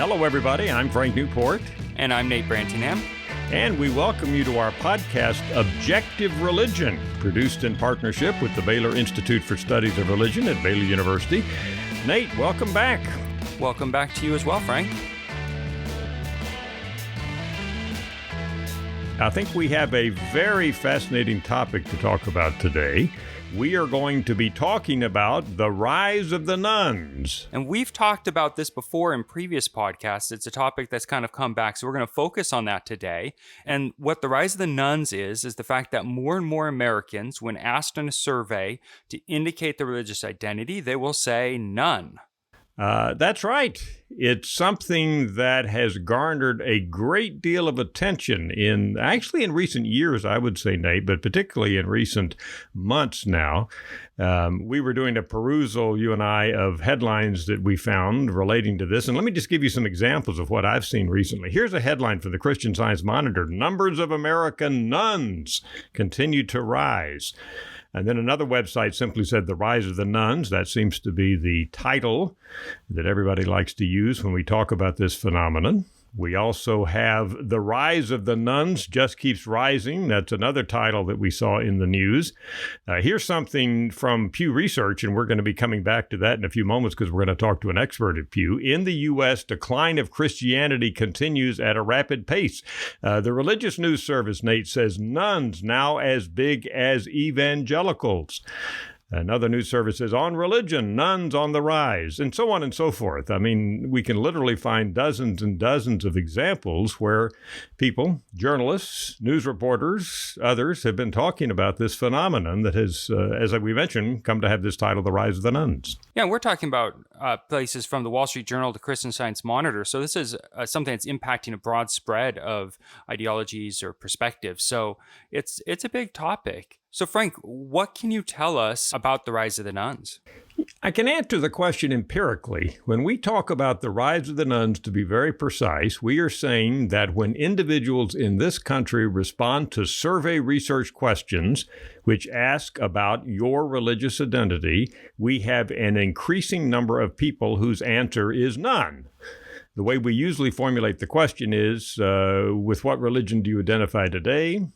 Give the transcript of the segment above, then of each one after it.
Hello, everybody. I'm Frank Newport. And I'm Nate Brantingham. And we welcome you to our podcast, Objective Religion, produced in partnership with the Baylor Institute for Studies of Religion at Baylor University. Nate, welcome back. Welcome back to you as well, Frank. I think we have a very fascinating topic to talk about today. We are going to be talking about the rise of the nuns. And we've talked about this before in previous podcasts. It's a topic that's kind of come back, so we're going to focus on that today. And what the rise of the nuns is the fact that more and more Americans, when asked in a survey to indicate their religious identity, they will say none. That's right. It's something that has garnered a great deal of attention in recent years, I would say, Nate, but particularly in recent months now. We were doing a perusal, you and I, of headlines that we found relating to this. And let me just give you some examples of what I've seen recently. Here's a headline from the Christian Science Monitor. Numbers of American nuns continue to rise. And then another website simply said the rise of the nuns. That seems to be the title that everybody likes to use when we talk about this phenomenon. We also have the rise of the nuns just keeps rising. That's another title that we saw in the news. Here's something from Pew Research, and we're going to be coming back to that in a few moments because we're going to talk to an expert at Pew. In the U.S., decline of Christianity continues at a rapid pace. The Religious News Service, Nate, says nuns now as big as evangelicals. Another news service is on religion, nuns on the rise, and so on and so forth. I mean, we can literally find dozens and dozens of examples where people, journalists, news reporters, others have been talking about this phenomenon that has, as we mentioned, come to have this title, The Rise of the Nuns. Yeah, we're talking about places from the Wall Street Journal to Christian Science Monitor. So this is something that's impacting a broad spread of ideologies or perspectives. So it's a big topic. So, Frank, what can you tell us about the rise of the nuns? I can answer the question empirically. When we talk about the rise of the nuns, to be very precise, we are saying that when individuals in this country respond to survey research questions which ask about your religious identity, we have an increasing number of people whose answer is none. The way we usually formulate the question is, with what religion do you identify today?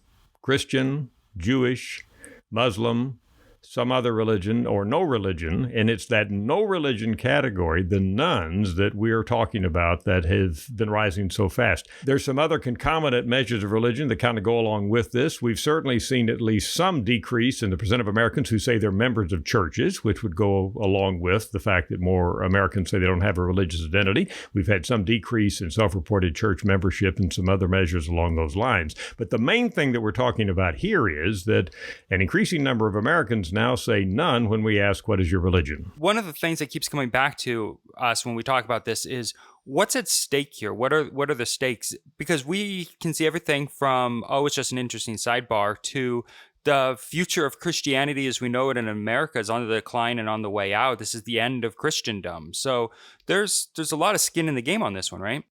Christian, Jewish, Muslim, some other religion, or no religion, and it's that no religion category, the nuns, that we're talking about that have been rising so fast. There's some other concomitant measures of religion that kind of go along with this. We've certainly seen at least some decrease in the percent of Americans who say they're members of churches, which would go along with the fact that more Americans say they don't have a religious identity. We've had some decrease in self-reported church membership and some other measures along those lines. But the main thing that we're talking about here is that an increasing number of Americans now say none when we ask, what is your religion? One of the things that keeps coming back to us when we talk about this is what's at stake here? What are the stakes? Because we can see everything from, it's just an interesting sidebar, to the future of Christianity as we know it in America is on the decline and on the way out. This is the end of Christendom. So there's a lot of skin in the game on this one, right?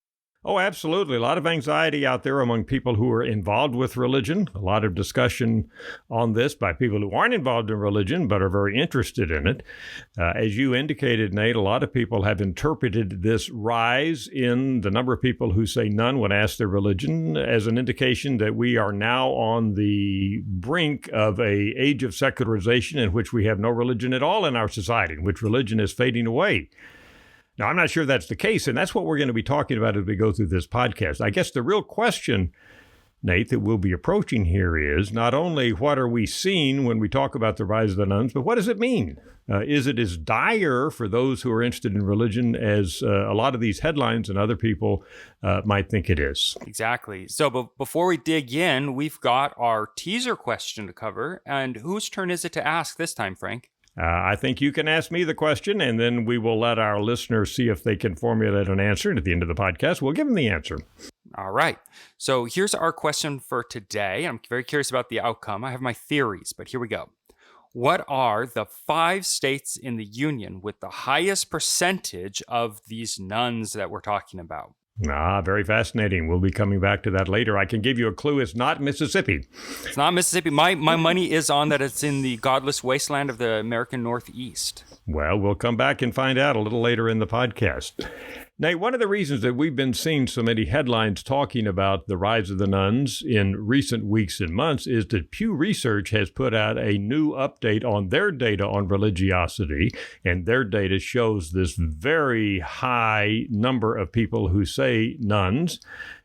Oh, absolutely. A lot of anxiety out there among people who are involved with religion. A lot of discussion on this by people who aren't involved in religion but are very interested in it. As you indicated, Nate, a lot of people have interpreted this rise in the number of people who say none when asked their religion as an indication that we are now on the brink of an age of secularization in which we have no religion at all in our society, in which religion is fading away. Now, I'm not sure that's the case, and that's what we're going to be talking about as we go through this podcast. I guess the real question, Nate, that we'll be approaching here is not only what are we seeing when we talk about the rise of the nuns, but what does it mean? Is it as dire for those who are interested in religion as a lot of these headlines and other people might think it is? Exactly. So but before we dig in, we've got our teaser question to cover. And whose turn is it to ask this time, Frank? I think you can ask me the question, and then we will let our listeners see if they can formulate an answer. And at the end of the podcast, we'll give them the answer. All right. So here's our question for today. I'm very curious about the outcome. I have my theories, but here we go. What are the 5 states in the Union with the highest percentage of these nuns that we're talking about? Very fascinating. We'll be coming back to that later. I can give you a clue. It's not Mississippi. It's not Mississippi. My money is on that it's in the godless wasteland of the American Northeast. Well, we'll come back and find out a little later in the podcast. Nate, one of the reasons that we've been seeing so many headlines talking about the rise of the nuns in recent weeks and months is that Pew Research has put out a new update on their data on religiosity, and their data shows this very high number of people who say nuns.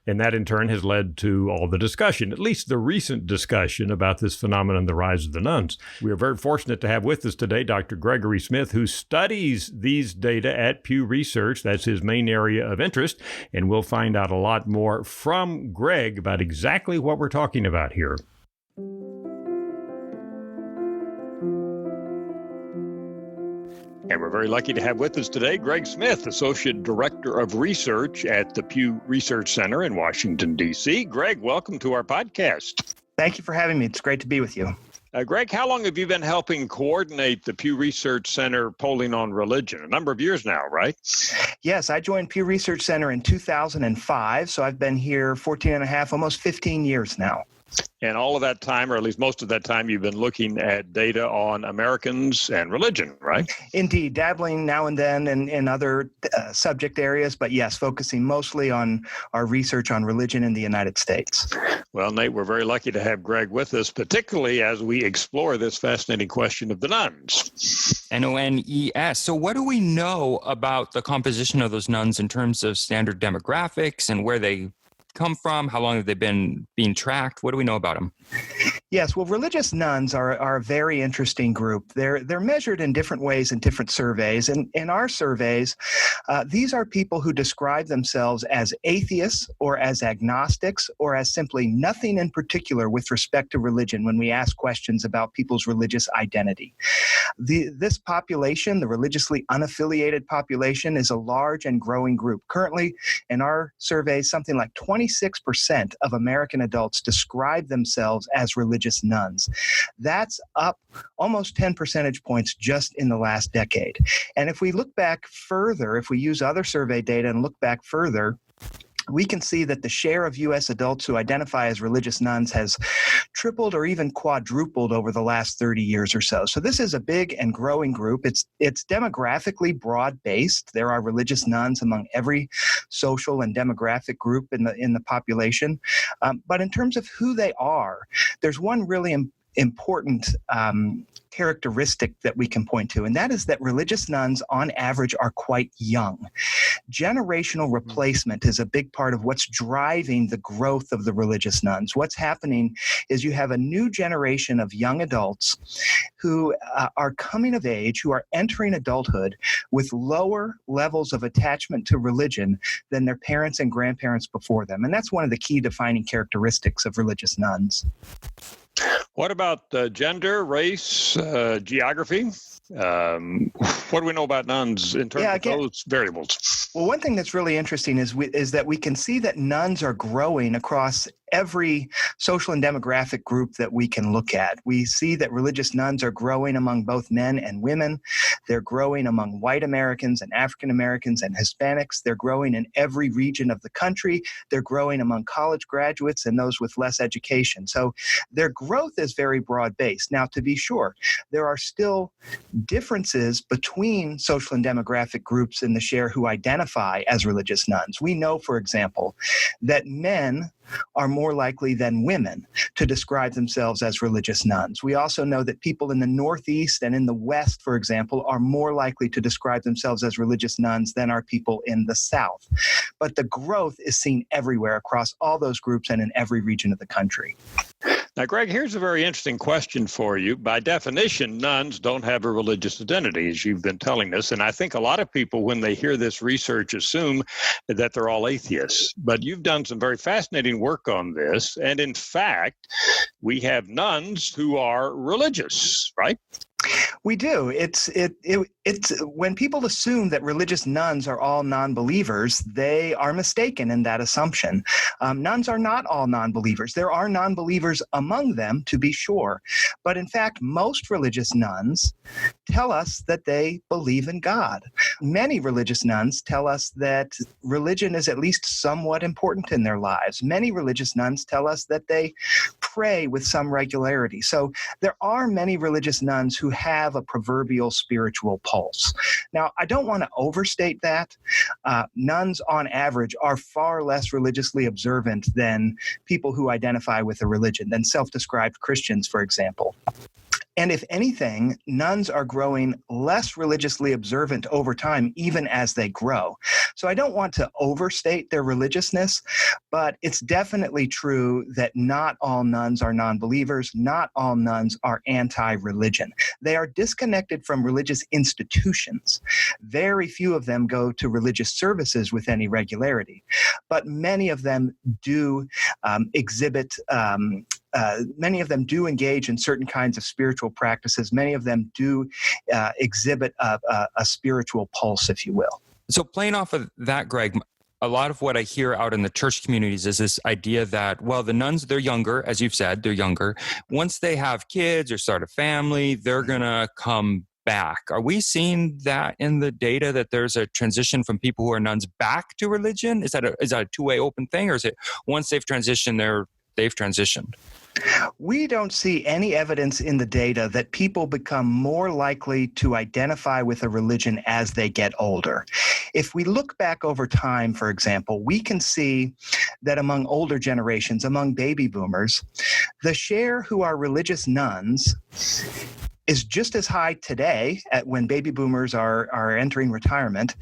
And that in turn has led to all the discussion, at least the recent discussion about this phenomenon, the rise of the nuns. We are very fortunate to have with us today Dr. Gregory Smith, who studies these data at Pew Research. That's his main area of interest. And we'll find out a lot more from Greg about exactly what we're talking about here. And we're very lucky to have with us today Greg Smith, Associate Director of Research at the Pew Research Center in Washington, D.C. Greg, welcome to our podcast. Thank you for having me. It's great to be with you. Greg, how long have you been helping coordinate the Pew Research Center polling on religion? A number of years now, right? Yes, I joined Pew Research Center in 2005, so I've been here 14 and a half, almost 15 years now. And all of that time, or at least most of that time, you've been looking at data on Americans and religion, right? Indeed, dabbling now and then in other subject areas, but yes, focusing mostly on our research on religion in the United States. Well, Nate, we're very lucky to have Greg with us, particularly as we explore this fascinating question of the nuns. NONES. So what do we know about the composition of those nuns in terms of standard demographics and where they come from? How long have they been being tracked? What do we know about them? Yes, well, religious nuns are a very interesting group. They're measured in different ways in different surveys. And in our surveys, these are people who describe themselves as atheists or as agnostics or as simply nothing in particular with respect to religion when we ask questions about people's religious identity. This population, the religiously unaffiliated population, is a large and growing group. Currently, in our surveys, something like 26% of American adults describe themselves as religious nuns. That's up almost 10 percentage points just in the last decade. And if we look back further, if we use other survey data and look back further, we can see that the share of U.S. adults who identify as religious nuns has tripled or even quadrupled over the last 30 years or so. So this is a big and growing group. It's demographically broad-based. There are religious nuns among every social and demographic group in the population. But in terms of who they are, there's one really important characteristic that we can point to, and that is that religious nuns on average are quite young. Generational replacement is a big part of what's driving the growth of the religious nuns. What's happening is you have a new generation of young adults who are coming of age, who are entering adulthood with lower levels of attachment to religion than their parents and grandparents before them. And that's one of the key defining characteristics of religious nuns. What about gender, race, geography? What do we know about nuns in terms of those variables? Well, one thing that's really interesting is that we can see that nuns are growing across every social and demographic group that we can look at. We see that religious nuns are growing among both men and women. They're growing among white Americans and African Americans and Hispanics. They're growing in every region of the country. They're growing among college graduates and those with less education. So their growth is very broad-based. Now, to be sure, there are still differences between social and demographic groups in the share who identify as religious nuns. We know, for example, that men are more likely than women to describe themselves as religious nuns. We also know that people in the Northeast and in the West, for example, are more likely to describe themselves as religious nuns than are people in the South. But the growth is seen everywhere across all those groups and in every region of the country. Now, Greg, here's a very interesting question for you. By definition, nuns don't have a religious identity, as you've been telling us. And I think a lot of people, when they hear this research, assume that they're all atheists. But you've done some very fascinating work on this. And in fact, we have nuns who are religious, right? We do. It's when people assume that religious nuns are all non-believers, they are mistaken in that assumption. Nuns are not all non-believers. There are non-believers among them, to be sure. But in fact, most religious nuns tell us that they believe in God. Many religious nuns tell us that religion is at least somewhat important in their lives. Many religious nuns tell us that they pray with some regularity. So there are many religious nuns who have a proverbial spiritual pulse. Now, I don't want to overstate that. Nuns, on average, are far less religiously observant than people who identify with a religion, than self-described Christians, for example. And if anything, nuns are growing less religiously observant over time, even as they grow. So I don't want to overstate their religiousness, but it's definitely true that not all nuns are non-believers. Not all nuns are anti-religion. They are disconnected from religious institutions. Very few of them go to religious services with any regularity, but many of them do many of them do engage in certain kinds of spiritual practices. Many of them do exhibit a spiritual pulse, if you will. So playing off of that, Greg, a lot of what I hear out in the church communities is this idea that, well, the nuns, they're younger, as you've said, they're younger. Once they have kids or start a family, they're going to come back. Are we seeing that in the data, that there's a transition from people who are nuns back to religion? Is that a two-way open thing, or is it once they've transitioned, they've transitioned? We don't see any evidence in the data that people become more likely to identify with a religion as they get older. If we look back over time, for example, we can see that among older generations, among baby boomers, the share who are religious nuns is just as high today when baby boomers are entering retirement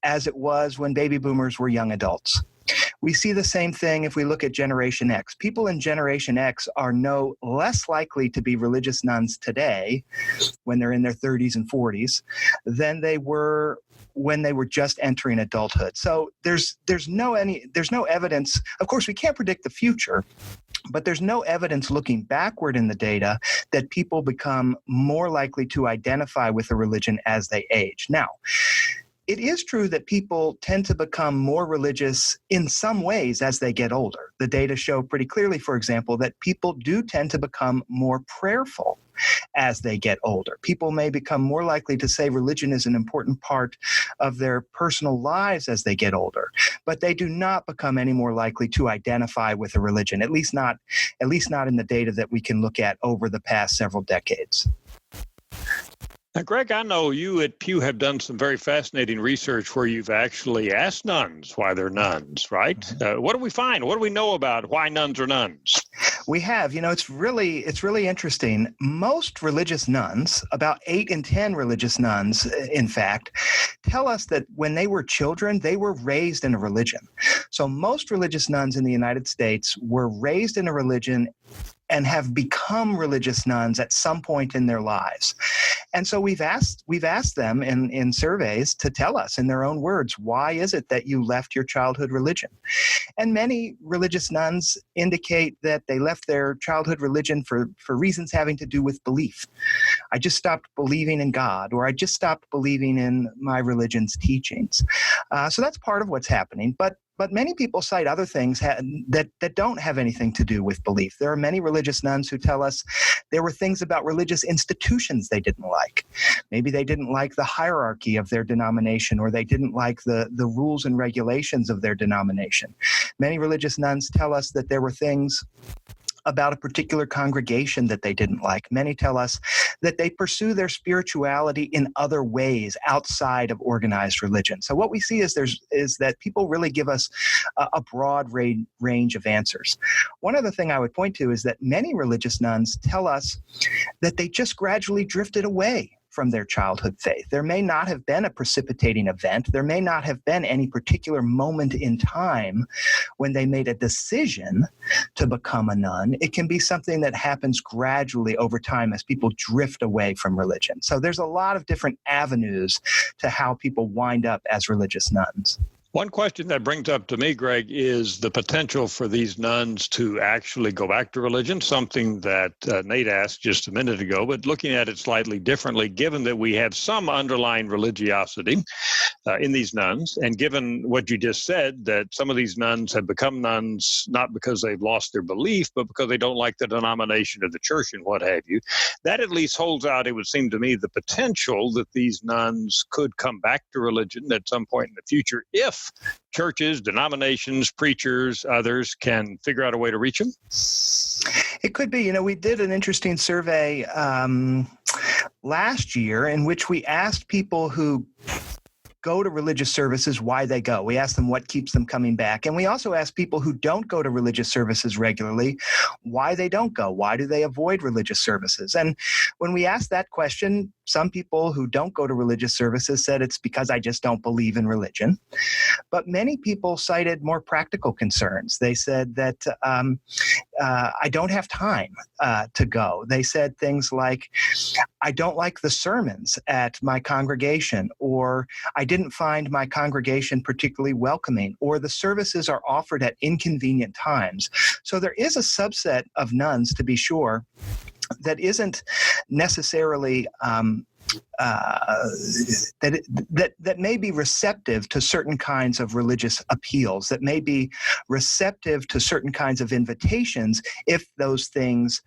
as it was when baby boomers were young adults. We see the same thing if we look at Generation X. People in Generation X are no less likely to be religious nuns today when they're in their 30s and 40s than they were when they were just entering adulthood. So there's no evidence. Of course, we can't predict the future, but there's no evidence looking backward in the data that people become more likely to identify with a religion as they age. Now, it is true that people tend to become more religious in some ways as they get older. The data show pretty clearly, for example, that people do tend to become more prayerful as they get older. People may become more likely to say religion is an important part of their personal lives as they get older, but they do not become any more likely to identify with a religion, at least not in the data that we can look at over the past several decades. Now, Greg, I know you at Pew have done some very fascinating research where you've actually asked nuns why they're nuns, right? What do we find? What do we know about why nuns are nuns? We have. It's really interesting. Most religious nuns, about 8 in 10 religious nuns, in fact, tell us that when they were children, they were raised in a religion. So most religious nuns in the United States were raised in a religion and have become religious nuns at some point in their lives. And so we've asked them in surveys to tell us in their own words, why is it that you left your childhood religion? And many religious nuns indicate that they left their childhood religion for reasons having to do with belief. I just stopped believing in God, or I just stopped believing in my religion's teachings. So that's part of what's happening. But many people cite other things that don't have anything to do with belief. There are many religious nuns who tell us there were things about religious institutions they didn't like. Maybe they didn't like the hierarchy of their denomination, or they didn't like the rules and regulations of their denomination. Many religious nuns tell us that there were things about a particular congregation that they didn't like. Many tell us that they pursue their spirituality in other ways outside of organized religion. So what we see is that people really give us a broad range of answers. One other thing I would point to is that many religious nuns tell us that they just gradually drifted away from their childhood faith. There may not have been a precipitating event. There may not have been any particular moment in time when they made a decision to become a nun. It can be something that happens gradually over time as people drift away from religion. So there's a lot of different avenues to how people wind up as religious nuns. One question that brings up to me, Greg, is the potential for these nuns to actually go back to religion, something that Nate asked just a minute ago, but looking at it slightly differently, given that we have some underlying religiosity in these nuns, and given what you just said, that some of these nuns have become nuns not because they've lost their belief, but because they don't like the denomination of the church and what have you, that at least holds out, it would seem to me, the potential that these nuns could come back to religion at some point in the future if if churches, denominations, preachers, others can figure out a way to reach them? It could be. We did an interesting survey last year in which we asked people who go to religious services why they go. We asked them what keeps them coming back. And we also asked people who don't go to religious services regularly why they don't go. Why do they avoid religious services? And when we asked that question, some people who don't go to religious services said it's because I just don't believe in religion. But many people cited more practical concerns. They said that I don't have time to go. They said things like, I don't like the sermons at my congregation, or I didn't find my congregation particularly welcoming, or the services are offered at inconvenient times. So there is a subset of nuns, to be sure, that isn't necessarily that may be receptive to certain kinds of religious appeals, that may be receptive to certain kinds of invitations if those things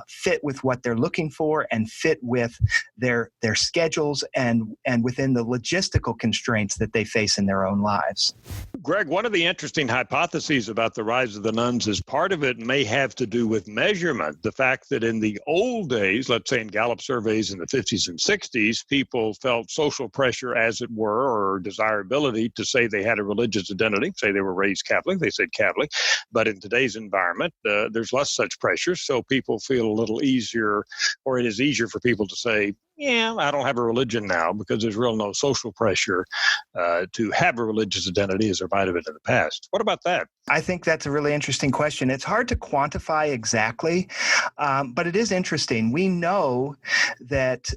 fit with what they're looking for and fit with their schedules and within the logistical constraints that they face in their own lives. Greg, one of the interesting hypotheses about the rise of the nuns is part of it may have to do with measurement. The fact that in the old days, let's say in Gallup surveys in the 50s and 60s, people felt social pressure, as it were, or desirability to say they had a religious identity, say they were raised Catholic, they said Catholic. But in today's environment, there's less such pressure, so people feel a little easier, or it is easier for people to say, yeah, I don't have a religion now, because there's real no social pressure to have a religious identity as there might have been in the past. What about that? I think that's a really interesting question. It's hard to quantify exactly, but it is interesting. We know that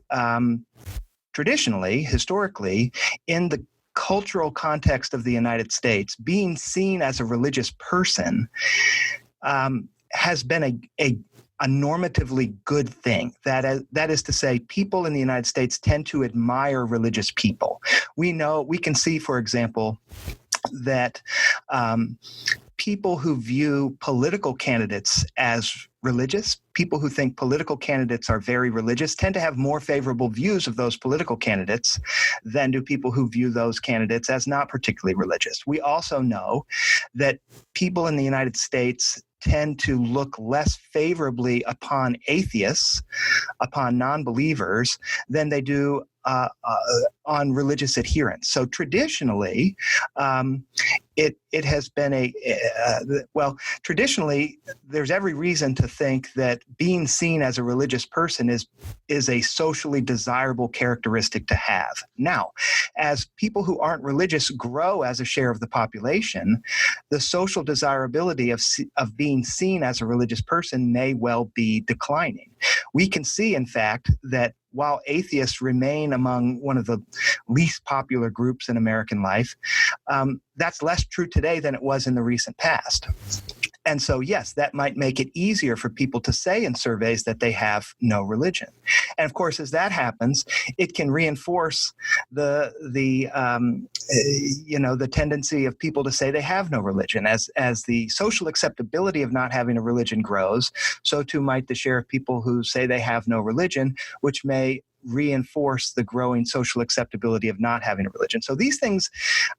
traditionally, historically, in the cultural context of the United States, being seen as a religious person has been a normatively good thing. That is to say, people in the United States tend to admire religious people. We can see, for example, that people who view political candidates as religious, people who think political candidates are very religious, tend to have more favorable views of those political candidates than do people who view those candidates as not particularly religious. We also know that people in the United States tend to look less favorably upon atheists, upon non-believers, than they do on religious adherents. So traditionally, it has been traditionally, there's every reason to think that being seen as a religious person is a socially desirable characteristic to have. Now, as people who aren't religious grow as a share of the population, the social desirability of being seen as a religious person may well be declining. We can see, in fact, that while atheists remain among one of the least popular groups in American life, that's less true today than it was in the recent past. And so, yes, that might make it easier for people to say in surveys that they have no religion. And of course, as that happens, it can reinforce the tendency of people to say they have no religion. As the social acceptability of not having a religion grows, so too might the share of people who say they have no religion, which may reinforce the growing social acceptability of not having a religion. So these things,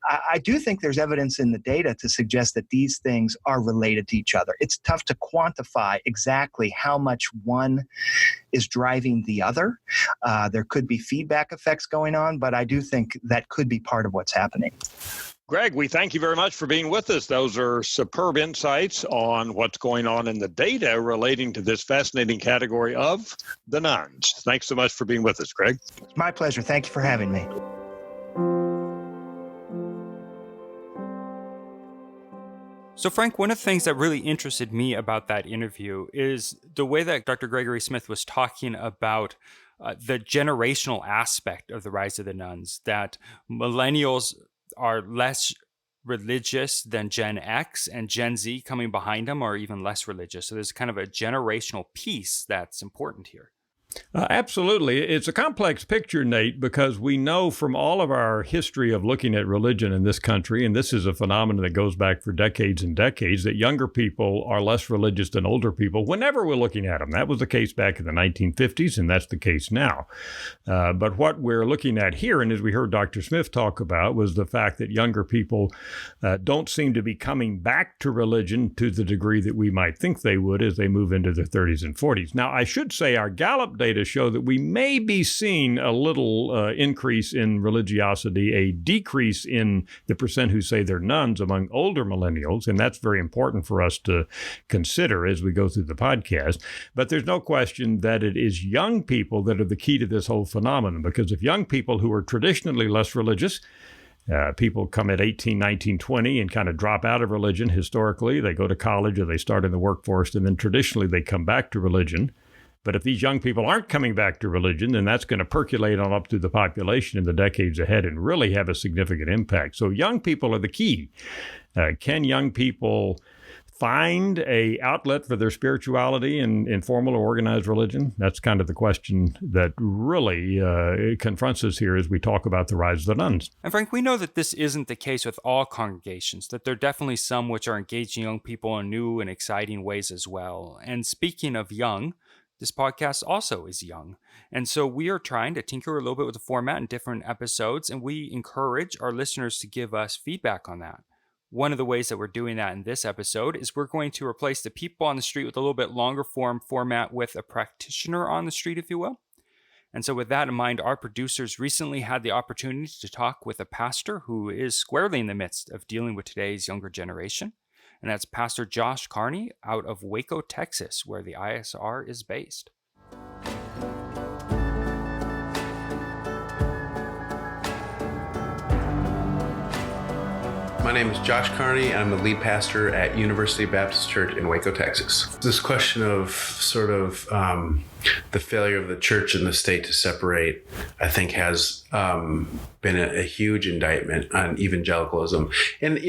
I do think there's evidence in the data to suggest that these things are related to each other. It's tough to quantify exactly how much one is driving the other. There could be feedback effects going on, but I do think that could be part of what's happening. Greg, we thank you very much for being with us. Those are superb insights on what's going on in the data relating to this fascinating category of the nuns. Thanks so much for being with us, Greg. It's my pleasure. Thank you for having me. So, Frank, one of the things that really interested me about that interview is the way that Dr. Gregory Smith was talking about the generational aspect of the rise of the nuns, that millennials are less religious than Gen X, and Gen Z coming behind them are even less religious. So there's kind of a generational piece that's important here. Absolutely. It's a complex picture, Nate, because we know from all of our history of looking at religion in this country, and this is a phenomenon that goes back for decades and decades, that younger people are less religious than older people whenever we're looking at them. That was the case back in the 1950s, and that's the case now. But what we're looking at here, and as we heard Dr. Smith talk about, was the fact that younger people don't seem to be coming back to religion to the degree that we might think they would as they move into their 30s and 40s. Now, I should say our Gallup data show that we may be seeing a little increase in religiosity, a decrease in the percent who say they're nuns among older millennials, and that's very important for us to consider as we go through the podcast. But there's no question that it is young people that are the key to this whole phenomenon, because if young people who are traditionally less religious, people come at 18, 19, 20 and kind of drop out of religion historically, they go to college or they start in the workforce, and then traditionally they come back to religion. But if these young people aren't coming back to religion, then that's going to percolate on up through the population in the decades ahead and really have a significant impact. So young people are the key. Can young people find a outlet for their spirituality in formal or organized religion? That's kind of the question that really confronts us here as we talk about the rise of the nuns. And Frank, we know that this isn't the case with all congregations, that there are definitely some which are engaging young people in new and exciting ways as well. And speaking of young, this podcast also is young. And so we are trying to tinker a little bit with the format in different episodes, and we encourage our listeners to give us feedback on that. One of the ways that we're doing that in this episode is we're going to replace the people on the street with a little bit longer form format with a practitioner on the street, if you will. And so with that in mind, our producers recently had the opportunity to talk with a pastor who is squarely in the midst of dealing with today's younger generation. And that's Pastor Josh Carney out of Waco, Texas, where the ISR is based. My name is Josh Carney, and I'm the lead pastor at University Baptist Church in Waco, Texas. This question of sort of the failure of the church and the state to separate, I think, has been a huge indictment on evangelicalism. And,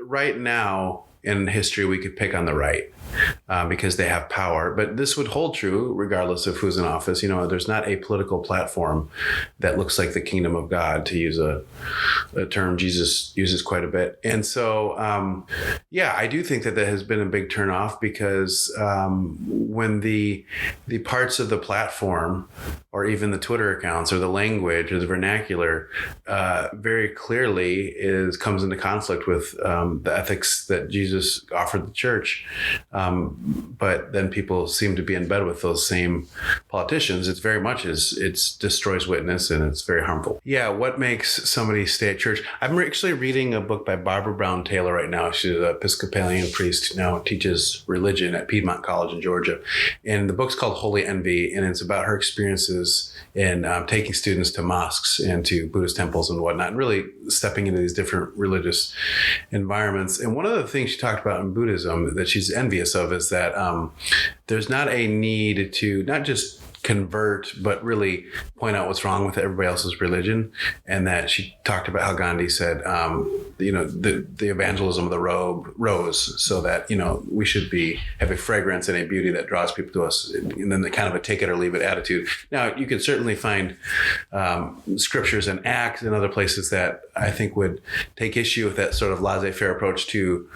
right now in history, we could pick on the right. Because they have power. But this would hold true regardless of who's in office. There's not a political platform that looks like the kingdom of God, to use a term Jesus uses quite a bit. And so, I do think that has been a big turnoff, because when the parts of the platform, or even the Twitter accounts, or the language, or the vernacular, very clearly comes into conflict with the ethics that Jesus offered the church. But then people seem to be in bed with those same politicians. It's very much it destroys witness, and it's very harmful. Yeah, what makes somebody stay at church? I'm actually reading a book by Barbara Brown Taylor right now. She's an Episcopalian priest who now teaches religion at Piedmont College in Georgia. And the book's called Holy Envy, and it's about her experiences in taking students to mosques and to Buddhist temples and whatnot, and really stepping into these different religious environments. And one of the things she talked about in Buddhism that she's envious of is that there's not a need to not just convert, but really point out what's wrong with everybody else's religion. And that she talked about how Gandhi said, the evangelism of the robe rose, so that, we should have a fragrance and a beauty that draws people to us, and then the kind of a take it or leave it attitude. Now, you can certainly find scriptures and Acts and other places that I think would take issue with that sort of laissez-faire approach to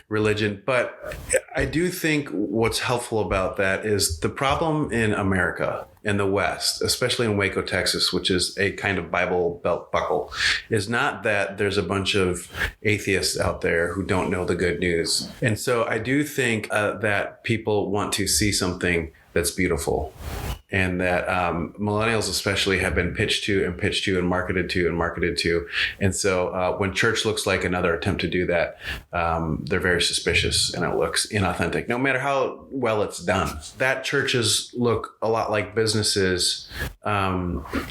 religion. But I do think what's helpful about that is the problem in America, in the West, especially in Waco, Texas, which is a kind of Bible belt buckle, is not that there's a bunch of atheists out there who don't know the good news. And so I do think that people want to see something that's beautiful. And that millennials especially have been pitched to and marketed to. And so when church looks like another attempt to do that, they're very suspicious, and it looks inauthentic, no matter how well it's done. That churches look a lot like businesses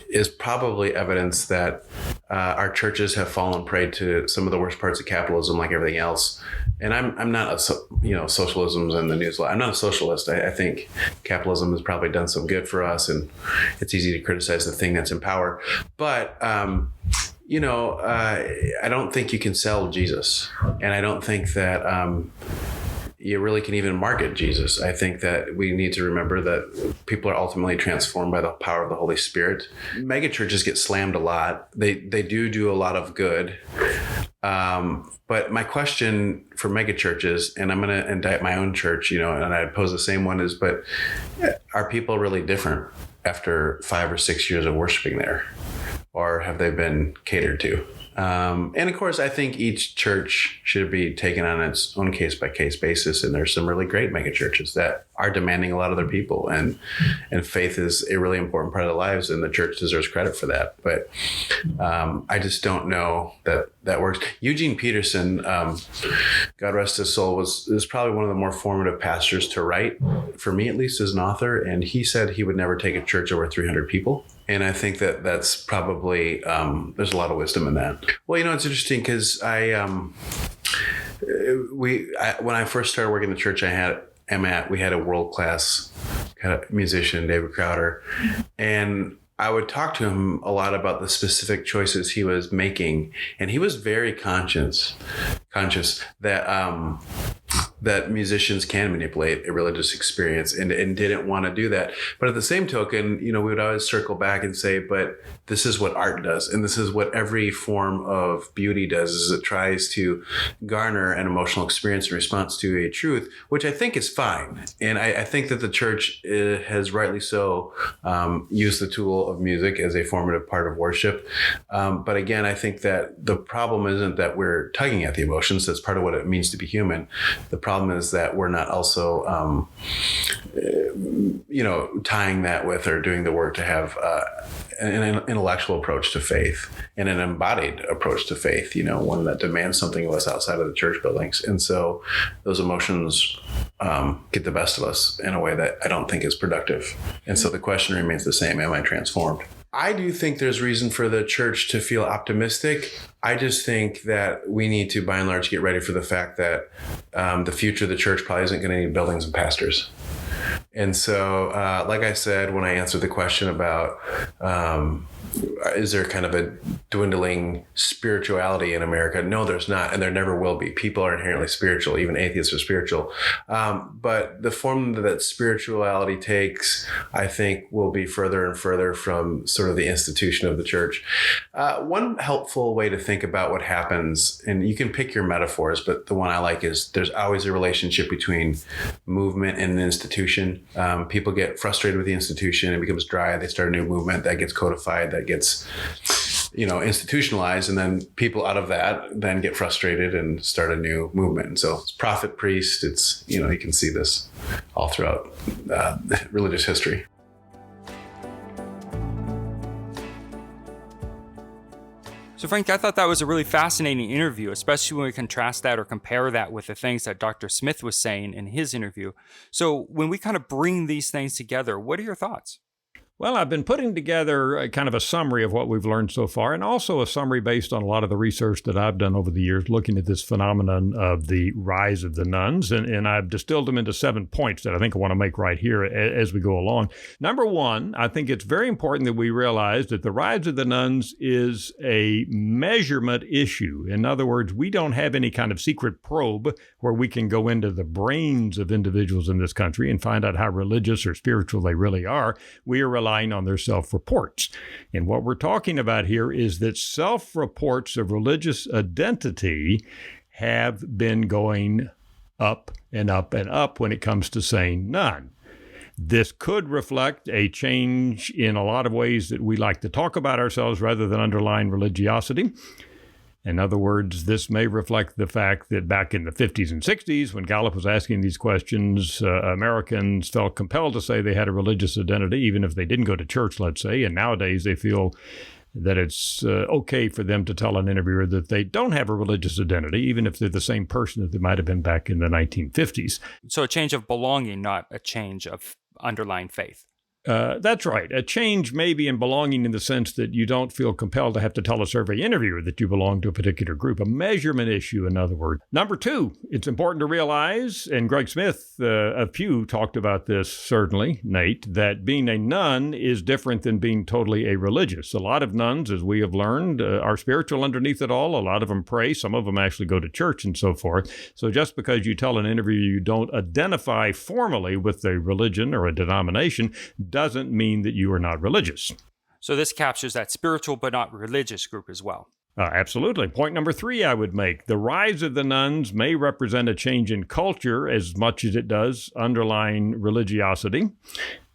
is probably evidence that our churches have fallen prey to some of the worst parts of capitalism, like everything else. And I'm not socialism's in the news. I'm not a socialist. I think capitalism has probably done some good for us, and it's easy to criticize the thing that's in power. But I don't think you can sell Jesus, and I don't think that you really can even market Jesus. I think that we need to remember that people are ultimately transformed by the power of the Holy Spirit. Mega churches get slammed a lot. They do a lot of good. But my question for mega churches, and I'm going to indict my own church, and I pose the same one, is, but are people really different after 5 or 6 years of worshiping there? Or have they been catered to? And of course, I think each church should be taken on its own case by case basis. And there's some really great mega churches that are demanding a lot of their people, and faith is a really important part of their lives, and the church deserves credit for that. But I just don't know that works. Eugene Peterson, God rest his soul, is probably one of the more formative pastors to write, for me at least, as an author. And he said he would never take a church over 300 people. And I think that's probably, there's a lot of wisdom in that. Well, it's interesting because when I first started working in the church we had a world-class kind of musician, David Crowder, and I would talk to him a lot about the specific choices he was making. And he was very conscious that musicians can manipulate a religious experience, and didn't want to do that. But at the same token, we would always circle back and say, but this is what art does. And this is what every form of beauty does, is it tries to garner an emotional experience in response to a truth, which I think is fine. And I think that the church has rightly so used the tool of music as a formative part of worship. But again, I think that the problem isn't that we're tugging at the emotions. That's part of what it means to be human. The problem is that we're not also, tying that with, or doing the work to have an intellectual approach to faith and an embodied approach to faith, one that demands something of us outside of the church buildings. And so those emotions get the best of us in a way that I don't think is productive. And so the question remains the same: am I transformed? I do think there's reason for the church to feel optimistic. I just think that we need to, by and large, get ready for the fact that the future of the church probably isn't going to need buildings and pastors. And so, like I said, when I answered the question about is there kind of a dwindling spirituality in America? No, there's not, and there never will be. People are inherently spiritual. Even atheists are spiritual. But the form that spirituality takes, I think, will be further and further from sort of the institution of the church. One helpful way to think about what happens, and you can pick your metaphors, but the one I like is there's always a relationship between movement and an institution. People get frustrated with the institution. It becomes dry. They start a new movement that gets codified, that gets institutionalized, and then people out of that then get frustrated and start a new movement. And so it's prophet, priest. It's you can see this all throughout religious history. So Frank, I thought that was a really fascinating interview, especially when we contrast that or compare that with the things that Dr. Smith was saying in his interview. So when we kind of bring these things together, what are your thoughts? Well, I've been putting together a kind of a summary of what we've learned so far, and also a summary based on a lot of the research that I've done over the years looking at this phenomenon of the rise of the nuns, and I've distilled them into 7 points that I think I want to make right here as we go along. Number one, I think it's very important that we realize that the rise of the nuns is a measurement issue. In other words, we don't have any kind of secret probe where we can go into the brains of individuals in this country and find out how religious or spiritual they really are. We are relying on their self-reports. And what we're talking about here is that self-reports of religious identity have been going up and up and up when it comes to saying none. This could reflect a change in a lot of ways that we like to talk about ourselves rather than underlying religiosity. In other words, this may reflect the fact that back in the 50s and 60s, when Gallup was asking these questions, Americans felt compelled to say they had a religious identity, even if they didn't go to church, let's say. And nowadays they feel that it's okay for them to tell an interviewer that they don't have a religious identity, even if they're the same person that they might have been back in the 1950s. So a change of belonging, not a change of underlying faith. That's right. A change maybe in belonging in the sense that you don't feel compelled to have to tell a survey interviewer that you belong to a particular group. A measurement issue, in other words. Number two, it's important to realize, and Greg Smith of Pew talked about this certainly, Nate, that being a nun is different than being totally a religious. A lot of nuns, as we have learned, are spiritual underneath it all. A lot of them pray. Some of them actually go to church and so forth. So just because you tell an interviewer you don't identify formally with a religion or a denomination doesn't mean that you are not religious. So this captures that spiritual but not religious group as well. Absolutely. Point number three I would make. The rise of the nuns may represent a change in culture as much as it does underlying religiosity.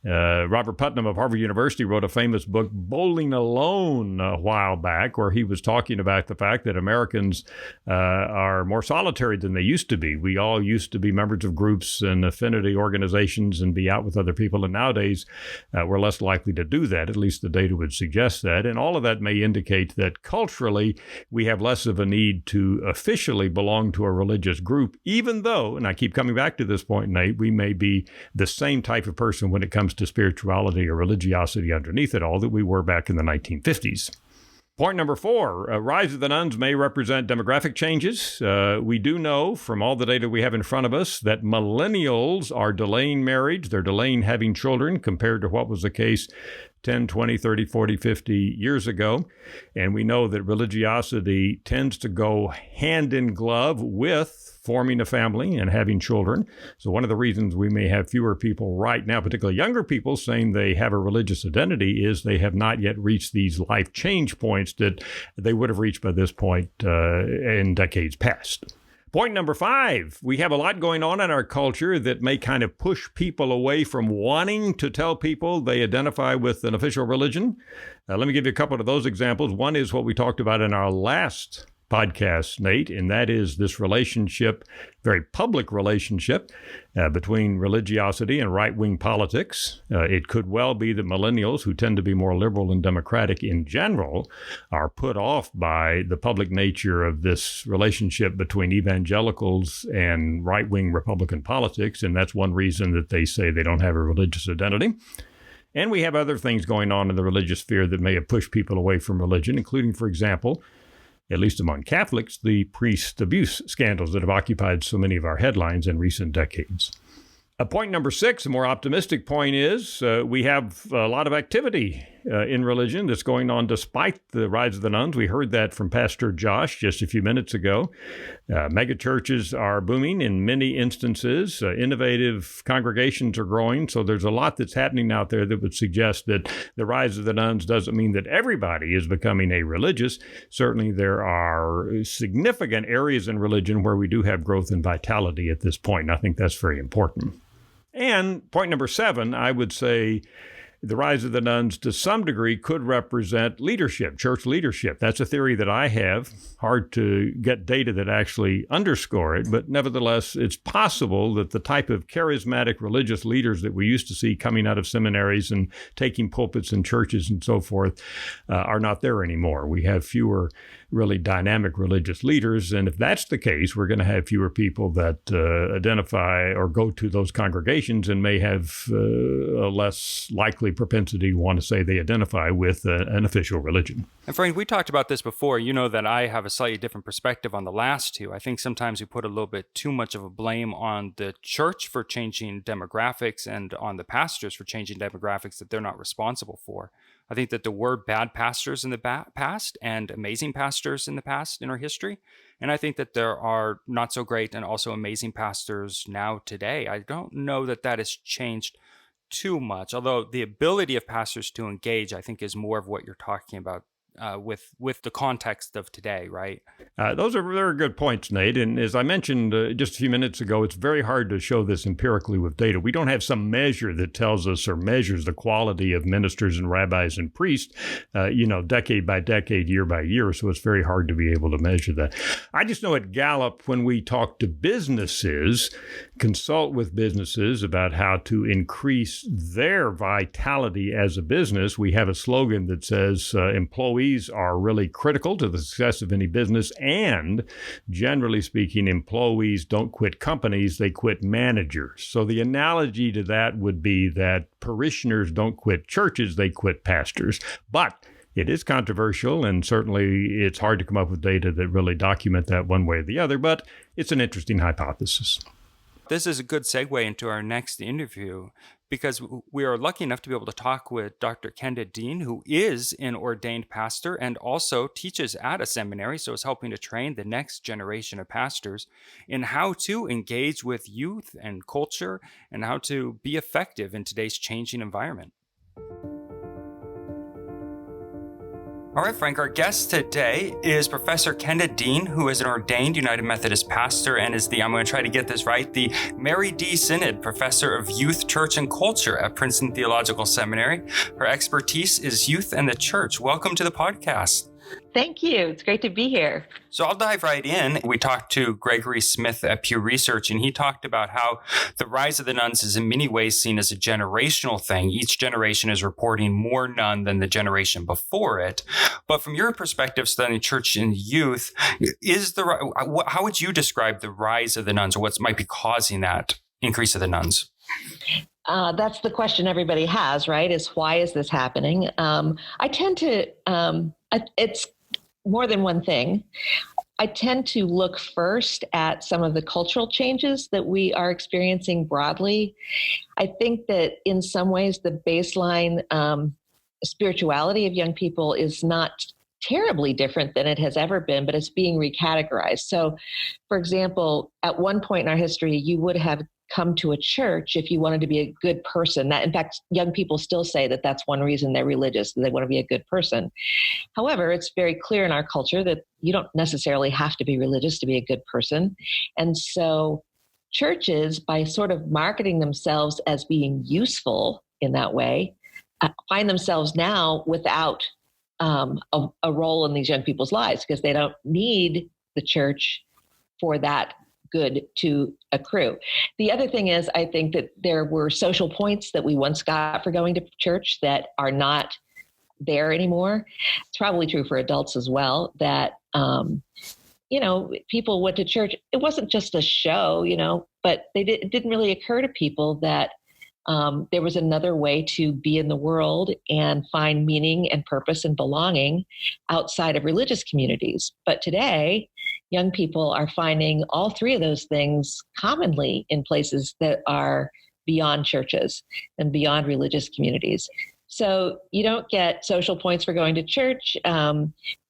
Robert Putnam of Harvard University wrote a famous book, Bowling Alone, a while back, where he was talking about the fact that Americans are more solitary than they used to be. We all used to be members of groups and affinity organizations and be out with other people, and nowadays we're less likely to do that. At least the data would suggest that. And all of that may indicate that culturally we have less of a need to officially belong to a religious group, even though, and I keep coming back to this point, Nate, we may be the same type of person when it comes to spirituality or religiosity underneath it all that we were back in the 1950s. Point number four, rise of the nuns may represent demographic changes. We do know from all the data we have in front of us that millennials are delaying marriage. They're delaying having children compared to what was the case 10, 20, 30, 40, 50 years ago. And we know that religiosity tends to go hand in glove with forming a family and having children. So one of the reasons we may have fewer people right now, particularly younger people, saying they have a religious identity is they have not yet reached these life change points that they would have reached by this point in decades past. Point number five, we have a lot going on in our culture that may kind of push people away from wanting to tell people they identify with an official religion. Let me give you a couple of those examples. One is what we talked about in our last podcast, Nate, and that is this relationship, very public relationship between religiosity and right-wing politics. It could well be that millennials, who tend to be more liberal and democratic in general, are put off by the public nature of this relationship between evangelicals and right-wing Republican politics, and that's one reason that they say they don't have a religious identity. And we have other things going on in the religious sphere that may have pushed people away from religion, including, for example, at least among Catholics, the priest abuse scandals that have occupied so many of our headlines in recent decades. Point number six, a more optimistic point is we have a lot of activity in religion that's going on despite the rise of the nuns. We heard that from Pastor Josh just a few minutes ago. Megachurches are booming in many instances. Innovative congregations are growing. So there's a lot that's happening out there that would suggest that the rise of the nuns doesn't mean that everybody is becoming a religious. Certainly there are significant areas in religion where we do have growth and vitality at this point. And I think that's very important. And point number seven, I would say the rise of the nuns to some degree could represent leadership, church leadership. That's a theory that I have. Hard to get data that actually underscore it, but nevertheless, it's possible that the type of charismatic religious leaders that we used to see coming out of seminaries and taking pulpits in churches and so forth are not there anymore. We have fewer really dynamic religious leaders, and if that's the case, we're going to have fewer people that identify or go to those congregations and may have a less likely propensity to want to say they identify with an official religion. And Frank, we talked about this before. You know that I have a slightly different perspective on the last two. I think sometimes we put a little bit too much of a blame on the church for changing demographics and on the pastors for changing demographics that they're not responsible for. I think that there were bad pastors in the past and amazing pastors in the past in our history. And I think that there are not so great and also amazing pastors now today. I don't know that that has changed too much, although the ability of pastors to engage, I think, is more of what you're talking about with the context of today, right? Those are very good points, Nate. And as I mentioned just a few minutes ago, it's very hard to show this empirically with data. We don't have some measure that tells us or measures the quality of ministers and rabbis and priests, decade by decade, year by year. So it's very hard to be able to measure that. I just know at Gallup, when we talk to businesses, consult with businesses about how to increase their vitality as a business. We have a slogan that says employees are really critical to the success of any business, and generally speaking, employees don't quit companies, they quit managers. So the analogy to that would be that parishioners don't quit churches, they quit pastors. But it is controversial, and certainly it's hard to come up with data that really document that one way or the other, but it's an interesting hypothesis. This is a good segue into our next interview, because we are lucky enough to be able to talk with Dr. Kenda Dean, who is an ordained pastor and also teaches at a seminary, so is helping to train the next generation of pastors in how to engage with youth and culture and how to be effective in today's changing environment. All right, Frank, our guest today is Professor Kenda Dean, who is an ordained United Methodist pastor and is I'm going to try to get this right, the Mary D. Synod Professor of Youth, Church, and Culture at Princeton Theological Seminary. Her expertise is youth and the church. Welcome to the podcast. Thank you. It's great to be here. So I'll dive right in. We talked to Gregory Smith at Pew Research, and he talked about how the rise of the nuns is in many ways seen as a generational thing. Each generation is reporting more nun than the generation before it. But from your perspective, studying church and youth, how would you describe the rise of the nuns, or what might be causing that increase of the nuns? That's the question everybody has, right? Is why is this happening? I tend to, it's more than one thing. I tend to look first at some of the cultural changes that we are experiencing broadly. I think that in some ways the baseline spirituality of young people is not terribly different than it has ever been, but it's being recategorized. So, for example, at one point in our history, you would have come to a church if you wanted to be a good person. That, in fact, young people still say that that's one reason they're religious, that they want to be a good person. However, it's very clear in our culture that you don't necessarily have to be religious to be a good person. And so churches, by sort of marketing themselves as being useful in that way, find themselves now without a role in these young people's lives, because they don't need the church for that good to accrue. The other thing is, I think that there were social points that we once got for going to church that are not there anymore. It's probably true for adults as well, that, people went to church. It wasn't just a show, but it didn't really occur to people that there was another way to be in the world and find meaning and purpose and belonging outside of religious communities. But today, young people are finding all three of those things commonly in places that are beyond churches and beyond religious communities. So you don't get social points for going to church.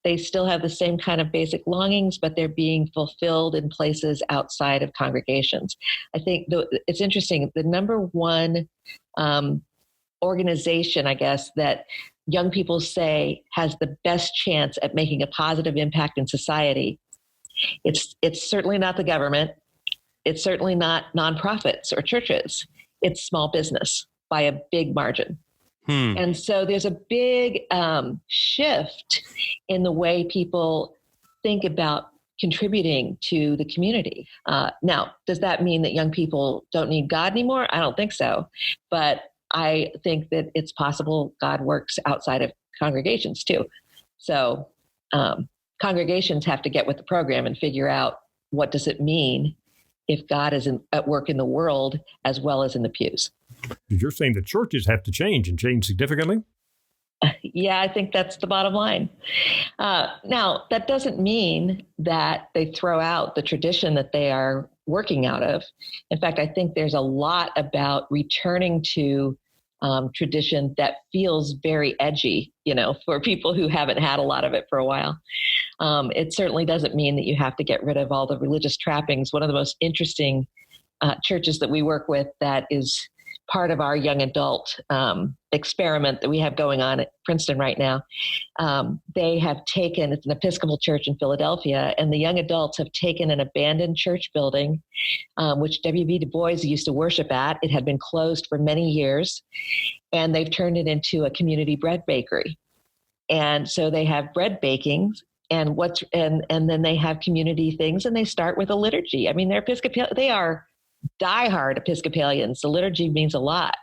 They still have the same kind of basic longings, but they're being fulfilled in places outside of congregations. I think it's interesting. The number one organization, I guess, that young people say has the best chance at making a positive impact in society, it's certainly not the government. It's certainly not nonprofits or churches. It's small business by a big margin. And so there's a big shift in the way people think about contributing to the community. Now, does that mean that young people don't need God anymore? I don't think so. But I think that it's possible God works outside of congregations too. So congregations have to get with the program and figure out, what does it mean if God is at work in the world as well as in the pews? You're saying the churches have to change and change significantly? Yeah, I think that's the bottom line. Now, that doesn't mean that they throw out the tradition that they are working out of. In fact, I think there's a lot about returning to tradition that feels very edgy, for people who haven't had a lot of it for a while. It certainly doesn't mean that you have to get rid of all the religious trappings. One of the most interesting churches that we work with that is part of our young adult experiment that we have going on at Princeton right now. They have taken, it's an Episcopal church in Philadelphia, and the young adults have taken an abandoned church building, which W.B. Du Bois used to worship at. It had been closed for many years, and they've turned it into a community bread bakery. And so they have bread baking, and then they have community things, and they start with a liturgy. I mean, they're Episcopal, they are diehard Episcopalians. The liturgy means a lot,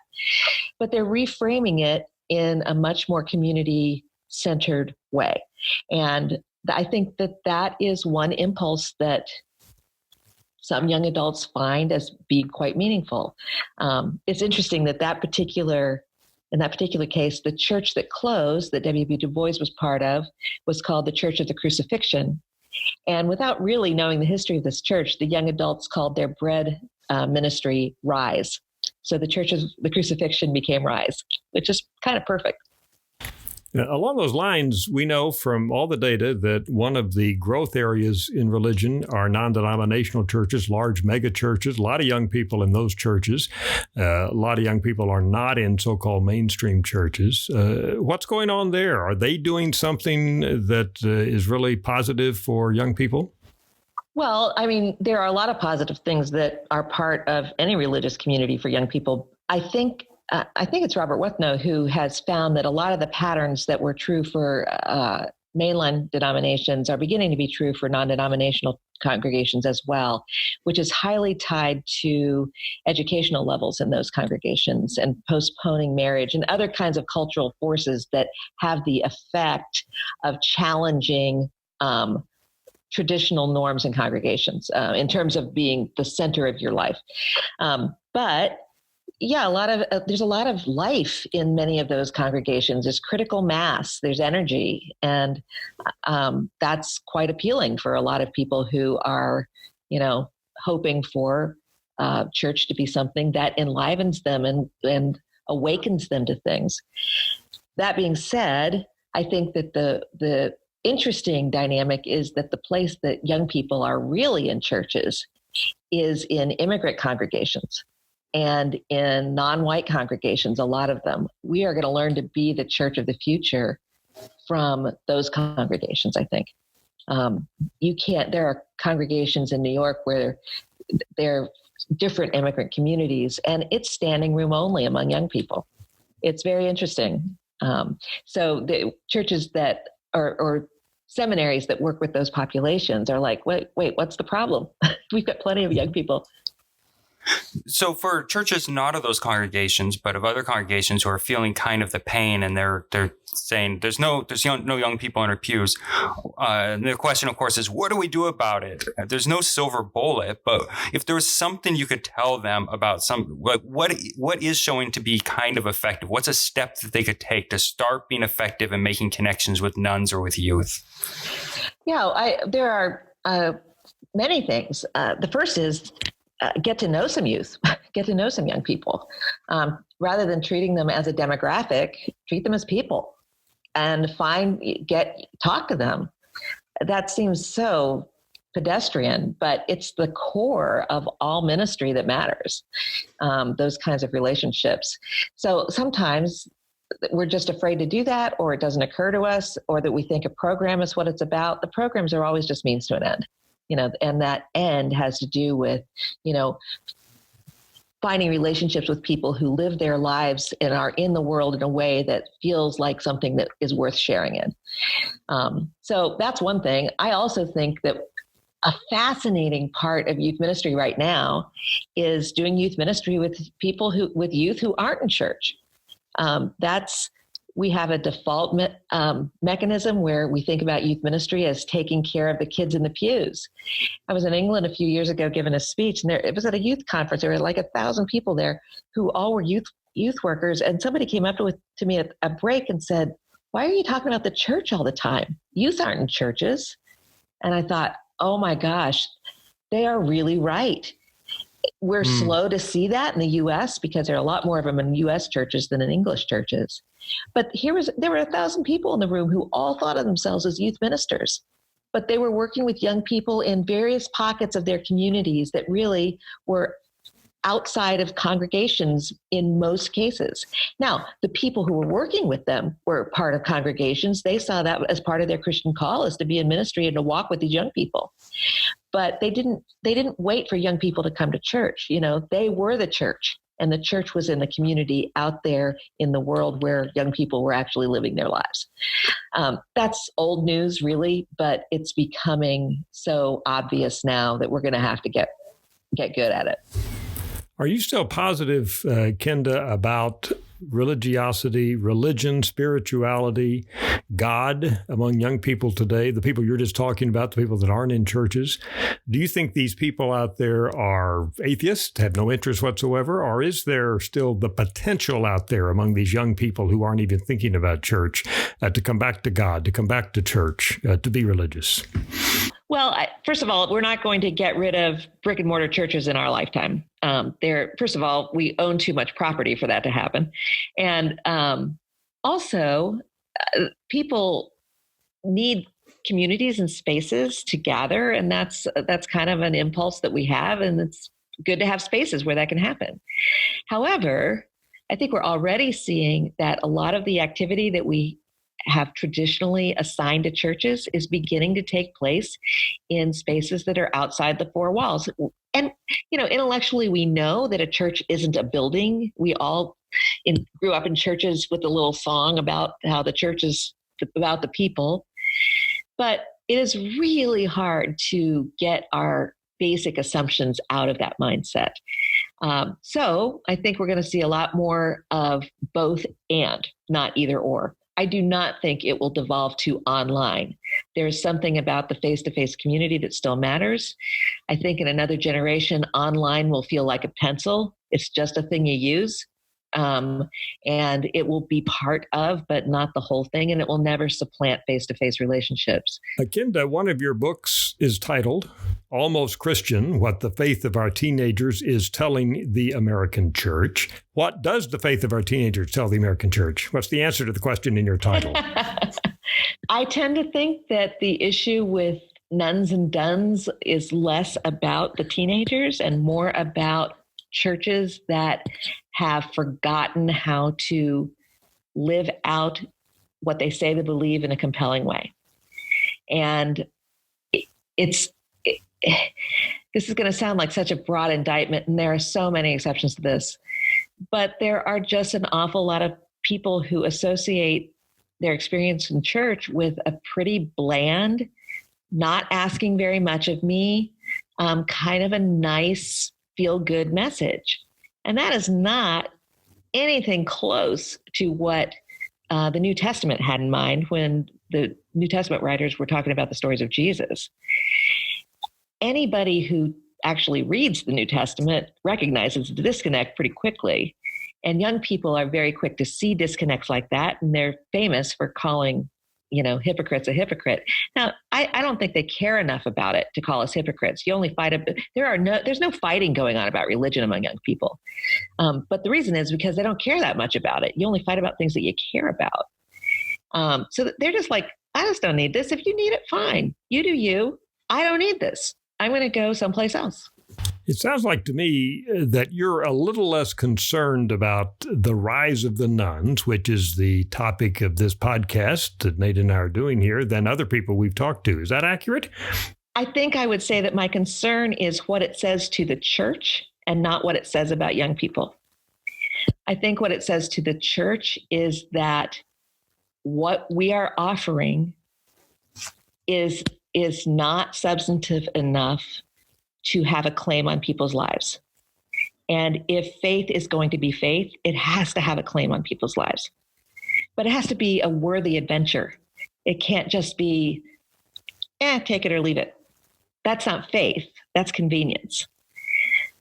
but they're reframing it in a much more community-centered way. And I think that is one impulse that some young adults find as being quite meaningful. It's interesting that in that particular case, the church that closed, that W.B. Du Bois was part of, was called the Church of the Crucifixion. And without really knowing the history of this church, the young adults called their bread ministry Rise. So the Church of the Crucifixion became Rise, which is kind of perfect. Along those lines, we know from all the data that one of the growth areas in religion are non-denominational churches, large mega churches, a lot of young people in those churches. A lot of young people are not in so-called mainstream churches. What's going on there? Are they doing something that is really positive for young people? Well, I mean, there are a lot of positive things that are part of any religious community for young people. I think it's Robert Wuthnow who has found that a lot of the patterns that were true for mainline denominations are beginning to be true for non-denominational congregations as well, which is highly tied to educational levels in those congregations and postponing marriage and other kinds of cultural forces that have the effect of challenging traditional norms in congregations in terms of being the center of your life. But yeah, there's a lot of life in many of those congregations. There's critical mass, there's energy, and that's quite appealing for a lot of people who are, hoping for church to be something that enlivens them and awakens them to things. That being said, I think that the interesting dynamic is that the place that young people are really in churches is in immigrant congregations. And in non-white congregations, a lot of them, we are going to learn to be the church of the future from those congregations, I think. There are congregations in New York where they're different immigrant communities, and it's standing room only among young people. It's very interesting. So the churches that or seminaries that work with those populations are like, wait, what's the problem? We've got plenty of young people. So for churches not of those congregations, but of other congregations who are feeling kind of the pain, and they're saying there's no young people in our pews. And the question, of course, is what do we do about it? There's no silver bullet, but if there was something you could tell them about what is showing to be kind of effective, what's a step that they could take to start being effective and making connections with nuns or with youth? Yeah, there are many things. The first is get to know some youth, get to know some young people. Rather than treating them as a demographic, treat them as people and talk to them. That seems so pedestrian, but it's the core of all ministry that matters, those kinds of relationships. So sometimes we're just afraid to do that, or it doesn't occur to us, or that we think a program is what it's about. The programs are always just means to an end. And that end has to do with, finding relationships with people who live their lives and are in the world in a way that feels like something that is worth sharing in. So that's one thing. I also think that a fascinating part of youth ministry right now is doing youth ministry with with youth who aren't in church. We have a default mechanism where we think about youth ministry as taking care of the kids in the pews. I was in England a few years ago giving a speech, and it was at a youth conference. There were like 1,000 people there who all were youth workers. And somebody came up to me at a break and said, "Why are you talking about the church all the time? Youth aren't in churches." And I thought, oh my gosh, they are really right. We're slow to see that in the U.S. because there are a lot more of them in U.S. churches than in English churches. But there were 1,000 people in the room who all thought of themselves as youth ministers, but they were working with young people in various pockets of their communities that really were outside of congregations in most cases. Now, the people who were working with them were part of congregations. They saw that as part of their Christian call, is to be in ministry and to walk with these young people. But they didn't wait for young people to come to church. They were the church, and the church was in the community out there in the world where young people were actually living their lives. That's old news, really, but it's becoming so obvious now that we're going to have to get good at it. Are you still positive, Kenda, about religiosity, religion, spirituality, God among young people today, the people you're just talking about, the people that aren't in churches? Do you think these people out there are atheists, have no interest whatsoever, or is there still the potential out there among these young people who aren't even thinking about church to come back to God, to come back to church, to be religious? Well, first of all, we're not going to get rid of brick and mortar churches in our lifetime. First of all, we own too much property for that to happen. And also, people need communities and spaces to gather. And that's kind of an impulse that we have. And it's good to have spaces where that can happen. However, I think we're already seeing that a lot of the activity that we have traditionally assigned to churches is beginning to take place in spaces that are outside the four walls. And, intellectually, we know that a church isn't a building. We all grew up in churches with a little song about how the church is about the people. But it is really hard to get our basic assumptions out of that mindset. So I think we're going to see a lot more of both and, not either or. I do not think it will devolve to online. There's something about the face-to-face community that still matters. I think in another generation, online will feel like a pencil. It's just a thing you use. And it will be part of, but not the whole thing. And it will never supplant face-to-face relationships. Kenda, one of your books is titled Almost Christian, What the Faith of Our Teenagers is Telling the American Church. What does the faith of our teenagers tell the American church? What's the answer to the question in your title? I tend to think that the issue with nuns and duns is less about the teenagers and more about churches that have forgotten how to live out what they say they believe in a compelling way. And this is going to sound like such a broad indictment, and there are so many exceptions to this, but there are just an awful lot of people who associate their experience in church with a pretty bland, not asking very much of me, kind of a nice, feel-good message. And that is not anything close to what the New Testament had in mind when the New Testament writers were talking about the stories of Jesus. Anybody who actually reads the New Testament recognizes the disconnect pretty quickly. And young people are very quick to see disconnects like that. And they're famous for calling, hypocrites a hypocrite. Now, I don't think they care enough about it to call us hypocrites. You only fight there's no fighting going on about religion among young people. But the reason is because they don't care that much about it. You only fight about things that you care about. So they're just like, I just don't need this. If you need it, fine. You do you. I don't need this. I'm going to go someplace else. It sounds like to me that you're a little less concerned about the rise of the nuns, which is the topic of this podcast that Nate and I are doing here, than other people we've talked to. Is that accurate? I think I would say that my concern is what it says to the church and not what it says about young people. I think what it says to the church is that what we are offering is not substantive enough to have a claim on people's lives. And if faith is going to be faith, it has to have a claim on people's lives. But it has to be a worthy adventure. It can't just be, take it or leave it. That's not faith. That's convenience.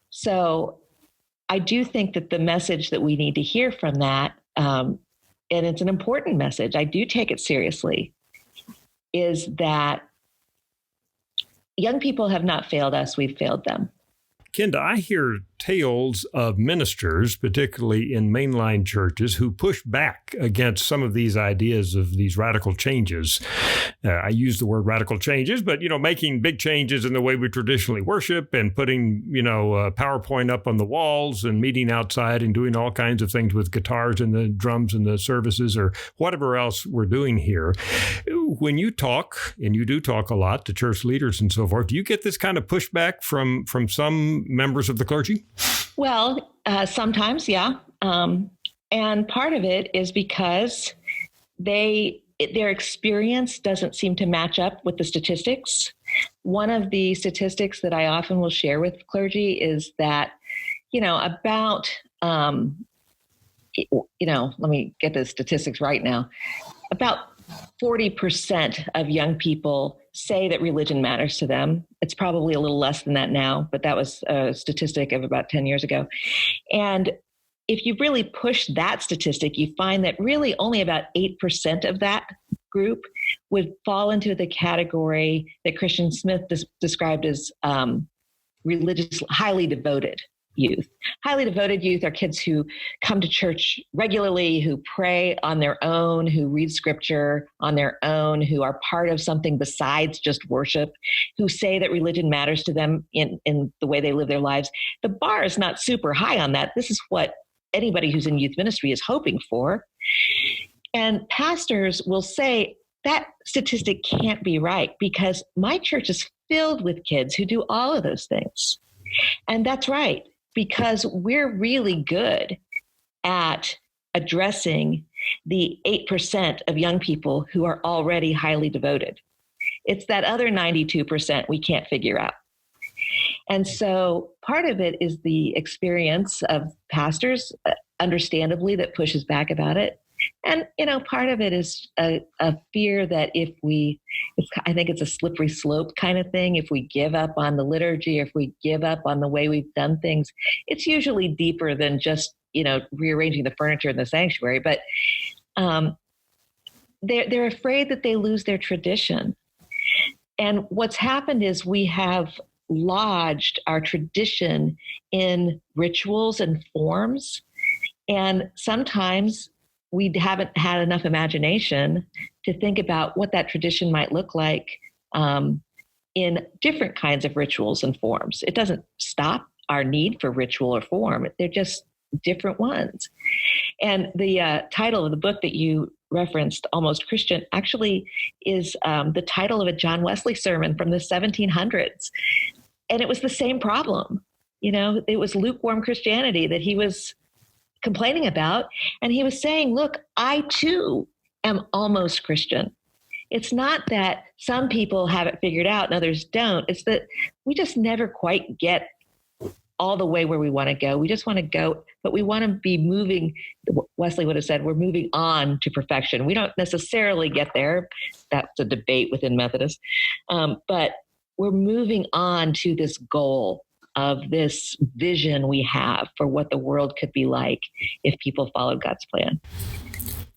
So I do think that the message that we need to hear from that, and it's an important message, I do take it seriously, is that young people have not failed us, we've failed them. Kenda, I hear tales of ministers, particularly in mainline churches, who push back against some of these ideas of these radical changes. I use the word radical changes, but, making big changes in the way we traditionally worship and putting, PowerPoint up on the walls and meeting outside and doing all kinds of things with guitars and the drums and the services or whatever else we're doing here. When you talk, and you do talk a lot to church leaders and so forth, do you get this kind of pushback from some members of the clergy? Well, sometimes, yeah. And part of it is because their experience doesn't seem to match up with the statistics. One of the statistics that I often will share with clergy is that about, let me get the statistics right now. About 40% of young people say that religion matters to them. It's probably a little less than that now, but that was a statistic of about 10 years ago. And if you really push that statistic, you find that really only about 8% of that group would fall into the category that Christian Smith described as religious, highly devoted youth. Highly devoted youth are kids who come to church regularly, who pray on their own, who read scripture on their own, who are part of something besides just worship, who say that religion matters to them in the way they live their lives. The bar is not super high on that. This is what anybody who's in youth ministry is hoping for. And pastors will say that statistic can't be right because my church is filled with kids who do all of those things. And that's right, because we're really good at addressing the 8% of young people who are already highly devoted. It's that other 92% we can't figure out. And so part of it is the experience of pastors, understandably, that pushes back about it. And, part of it is a fear that I think it's a slippery slope kind of thing. If we give up on the liturgy, if we give up on the way we've done things, it's usually deeper than just, rearranging the furniture in the sanctuary. But they're afraid that they lose their tradition. And what's happened is we have lodged our tradition in rituals and forms. And sometimes we haven't had enough imagination to think about what that tradition might look like in different kinds of rituals and forms. It doesn't stop our need for ritual or form. They're just different ones. And the title of the book that you referenced, Almost Christian, actually is the title of a John Wesley sermon from the 1700s. And it was the same problem. It was lukewarm Christianity that he was complaining about. And he was saying, look, I too am almost Christian. It's not that some people have it figured out and others don't. It's that we just never quite get all the way where we want to go. We just want to go, but we want to be moving. Wesley would have said, we're moving on to perfection. We don't necessarily get there. That's a debate within Methodists. But we're moving on to this goal of this vision we have for what the world could be like if people followed God's plan.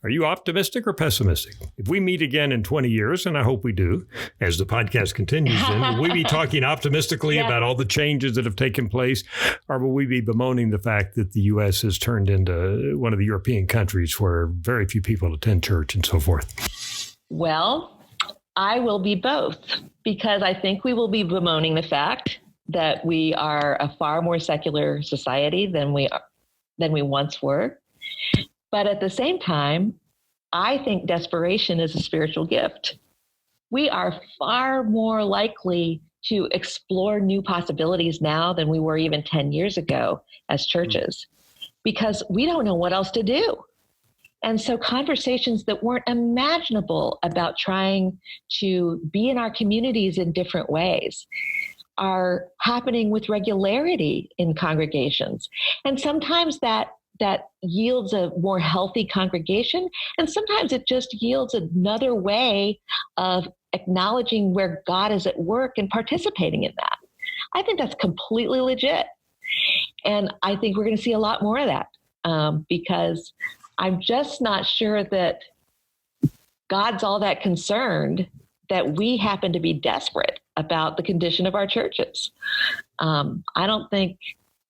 Are you optimistic or pessimistic? If we meet again in 20 years, and I hope we do, as the podcast continues, then will we be talking optimistically about all the changes that have taken place, or will we be bemoaning the fact that the U.S. has turned into one of the European countries where very few people attend church and so forth? Well, I will be both, because I think we will be bemoaning the fact that we are a far more secular society than we once were. But at the same time, I think desperation is a spiritual gift. We are far more likely to explore new possibilities now than we were even 10 years ago as churches, because we don't know what else to do. And so conversations that weren't imaginable about trying to be in our communities in different ways are happening with regularity in congregations. And sometimes that yields a more healthy congregation. And sometimes it just yields another way of acknowledging where God is at work and participating in that. I think that's completely legit. And I think we're going to see a lot more of that because I'm just not sure that God's all that concerned that we happen to be desperate about the condition of our churches. I don't think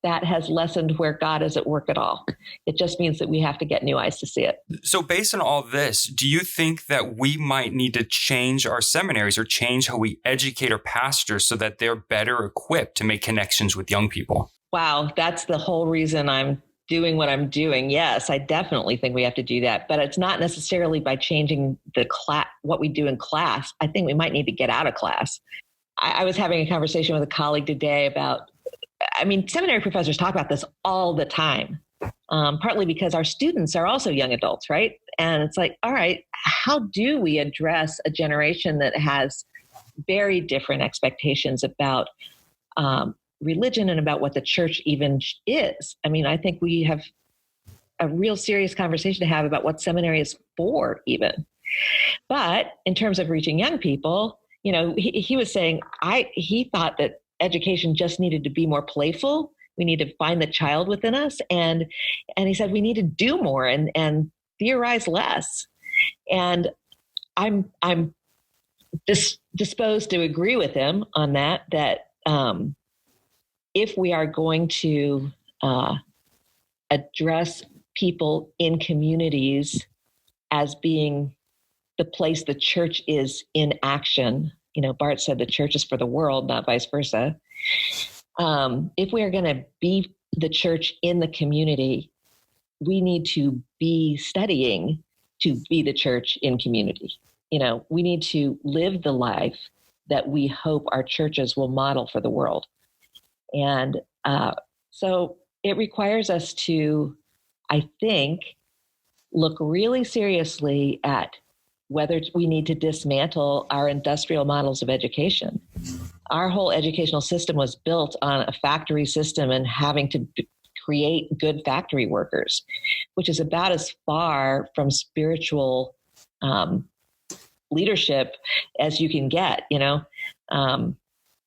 that has lessened where God is at work at all. It just means that we have to get new eyes to see it. So based on all this, do you think that we might need to change our seminaries or change how we educate our pastors so that they're better equipped to make connections with young people? Wow, that's the whole reason I'm doing what I'm doing. Yes, I definitely think we have to do that, but it's not necessarily by changing the class, what we do in class. I think we might need to get out of class. I was having a conversation with a colleague today about, seminary professors talk about this all the time, partly because our students are also young adults, right? And it's like, all right, how do we address a generation that has very different expectations about religion and about what the church even is. I mean, I think we have a real serious conversation to have about what seminary is for even. But in terms of reaching young people, he was saying he thought that education just needed to be more playful. We need to find the child within us. And he said we need to do more and theorize less. And I'm disposed to agree with him on that if we are going to address people in communities as being the place the church is in action, Bart said the church is for the world, not vice versa. If we are going to be the church in the community, we need to be studying to be the church in community. We need to live the life that we hope our churches will model for the world. And so it requires us to, I think, look really seriously at whether we need to dismantle our industrial models of education. Our whole educational system was built on a factory system and having to create good factory workers, which is about as far from spiritual leadership as you can get,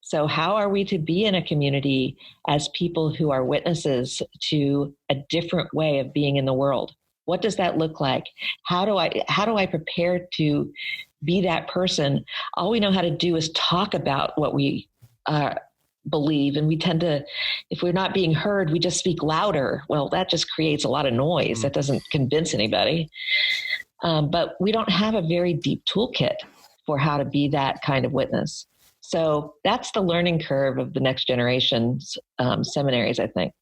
So how are we to be in a community as people who are witnesses to a different way of being in the world? What does that look like? How do I prepare to be that person? All we know how to do is talk about what we believe. And we tend to, if we're not being heard, we just speak louder. Well, that just creates a lot of noise. That doesn't convince anybody. But we don't have a very deep toolkit for how to be that kind of witness. So that's the learning curve of the next generation's seminaries, I think.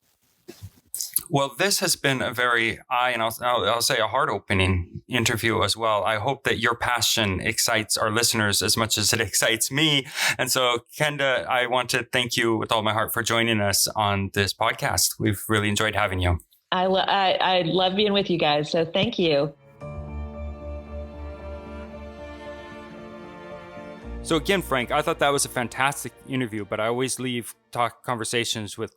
Well, this has been a very I'll say a heart-opening interview as well. I hope that your passion excites our listeners as much as it excites me. And so, Kenda, I want to thank you with all my heart for joining us on this podcast. We've really enjoyed having you. I love being with you guys. So thank you. So again, Frank, I thought that was a fantastic interview, but I always leave conversations with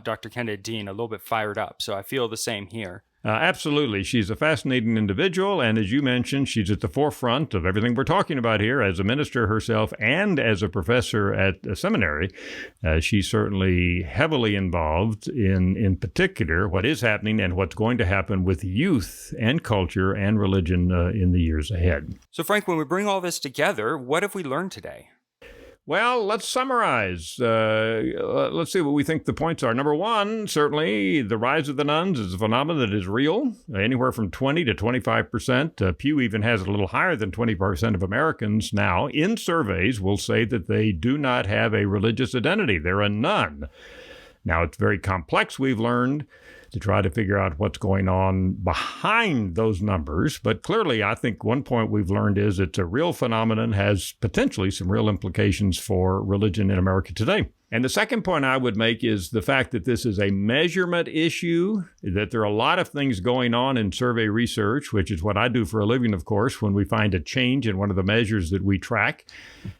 Dr. Kenda Dean a little bit fired up. So I feel the same here. Absolutely. She's a fascinating individual. And as you mentioned, she's at the forefront of everything we're talking about here as a minister herself and as a professor at a seminary. She's certainly heavily involved in particular, what is happening and what's going to happen with youth and culture and religion in the years ahead. So, Frank, when we bring all this together, what have we learned today? Well, let's summarize. Let's see what we think the points are. Number one, certainly the rise of the nuns is a phenomenon that is real, anywhere from 20 to 25%. Pew even has a little higher than 20% of Americans now in surveys will say that they do not have a religious identity. They're a nun. Now, it's very complex, we've learned, to try to figure out what's going on behind those numbers. But clearly, I think one point we've learned is it's a real phenomenon, has potentially some real implications for religion in America today. And the second point I would make is the fact that this is a measurement issue, that there are a lot of things going on in survey research, which is what I do for a living, of course, when we find a change in one of the measures that we track.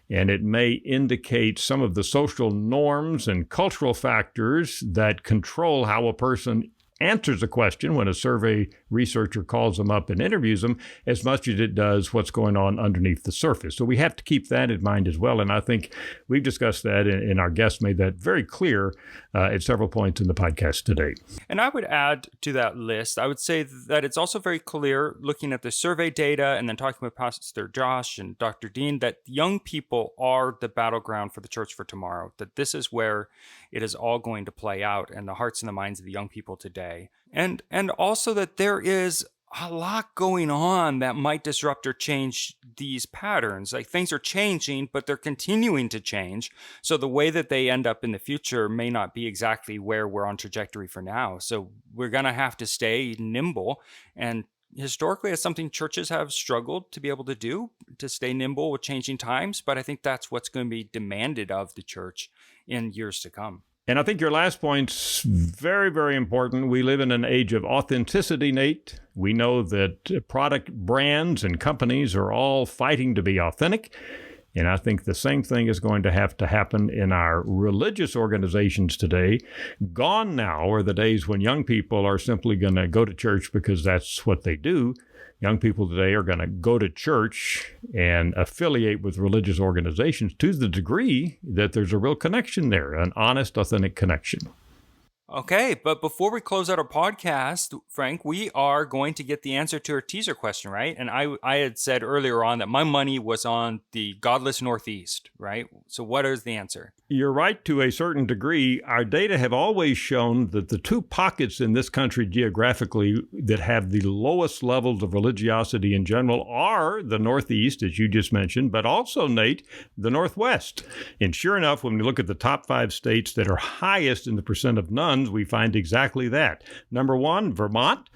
And it may indicate some of the social norms and cultural factors that control how a person answers a question when a survey researcher calls them up and interviews them, as much as it does what's going on underneath the surface. So we have to keep that in mind as well. And I think we've discussed that, and our guest made that very clear at several points in the podcast today. And I would add to that list, I would say that it's also very clear, looking at the survey data and then talking with Pastor Josh and Dr. Dean, that young people are the battleground for the church for tomorrow, that this is where it is all going to play out in the hearts and the minds of the young people today. And also that there is a lot going on that might disrupt or change these patterns. Like, things are changing, but they're continuing to change. So the way that they end up in the future may not be exactly where we're on trajectory for now. So we're going to have to stay nimble. And historically, it's something churches have struggled to be able to do, to stay nimble with changing times. But I think that's what's going to be demanded of the church in years to come. And I think your last point's very, very important. We live in an age of authenticity, Nate. We know that product brands and companies are all fighting to be authentic. And I think the same thing is going to happen in our religious organizations today. Gone now are the days when young people are simply going to go to church because that's what they do. Young people today are going to go to church and affiliate with religious organizations to the degree that there's a real connection there, an honest, authentic connection. Okay, but before we close out our podcast, Frank, we are going to get the answer to our teaser question, right? And I had said earlier on that my money was on the godless Northeast, right? So what is the answer? You're right to a certain degree. Our data have always shown that the two pockets in this country geographically that have the lowest levels of religiosity in general are the Northeast, as you just mentioned, but also, Nate, the Northwest. And sure enough, when we look at the top 5 states that are highest in the percent of nuns, we find exactly that. Number 1, Vermont.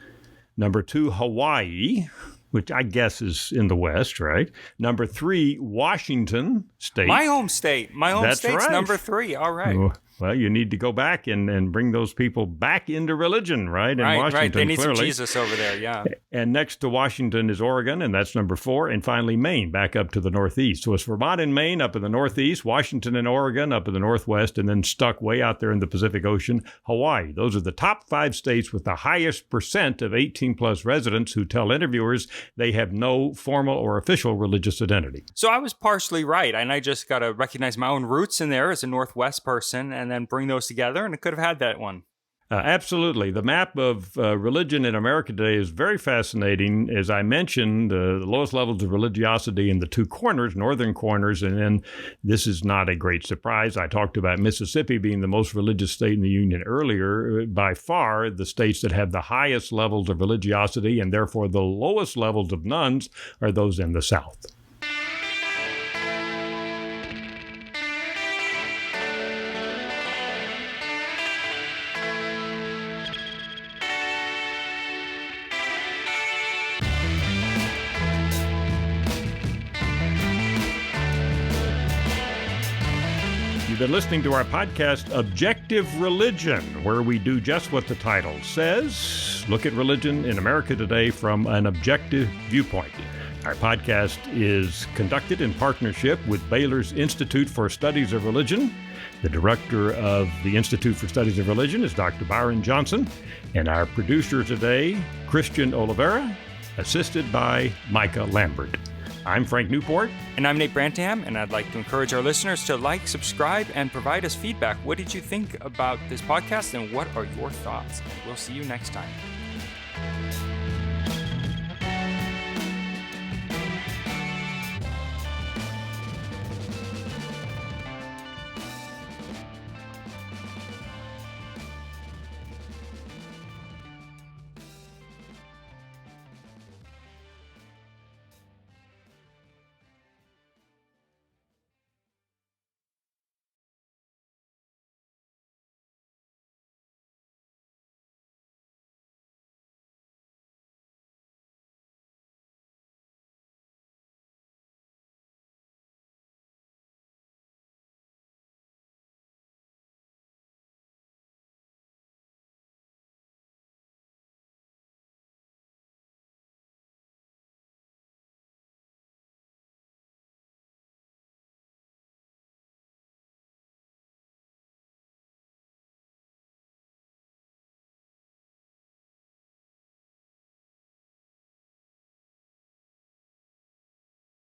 Number 2, Hawaii, which I guess is in the West, right? Number 3, Washington State. My home state. My home That's state's right. number 3. All right. Well, you need to go back and bring those people back into religion, right? In Washington, right. They need clearly. some Jesus over there, yeah. And next to Washington is Oregon, and that's number 4. And finally, Maine, back up to the Northeast. So it's Vermont and Maine up in the Northeast, Washington and Oregon up in the Northwest, and then stuck way out there in the Pacific Ocean, Hawaii. Those are the top 5 states with the highest percent of 18-plus residents who tell interviewers they have no formal or official religious identity. So I was partially right, and I just got to recognize my own roots in there as a Northwest person and then bring those together, and I could have had that one. Absolutely. The map of religion in America today is very fascinating. As I mentioned, the lowest levels of religiosity in the 2 corners, northern corners, and then this is not a great surprise. I talked about Mississippi being the most religious state in the Union earlier. By far, the states that have the highest levels of religiosity and therefore the lowest levels of nuns are those in the South. You've been listening to our podcast, Objective Religion, where we do just what the title says, look at religion in America today from an objective viewpoint. Our podcast is conducted in partnership with Baylor's Institute for Studies of Religion. The director of the Institute for Studies of Religion is Dr. Byron Johnson, and our producer today, Christian Oliveira, assisted by Micah Lambert. I'm Frank Newport. And I'm Nate Brantham, and I'd like to encourage our listeners to like, subscribe, and provide us feedback. What did you think about this podcast, and what are your thoughts? We'll see you next time.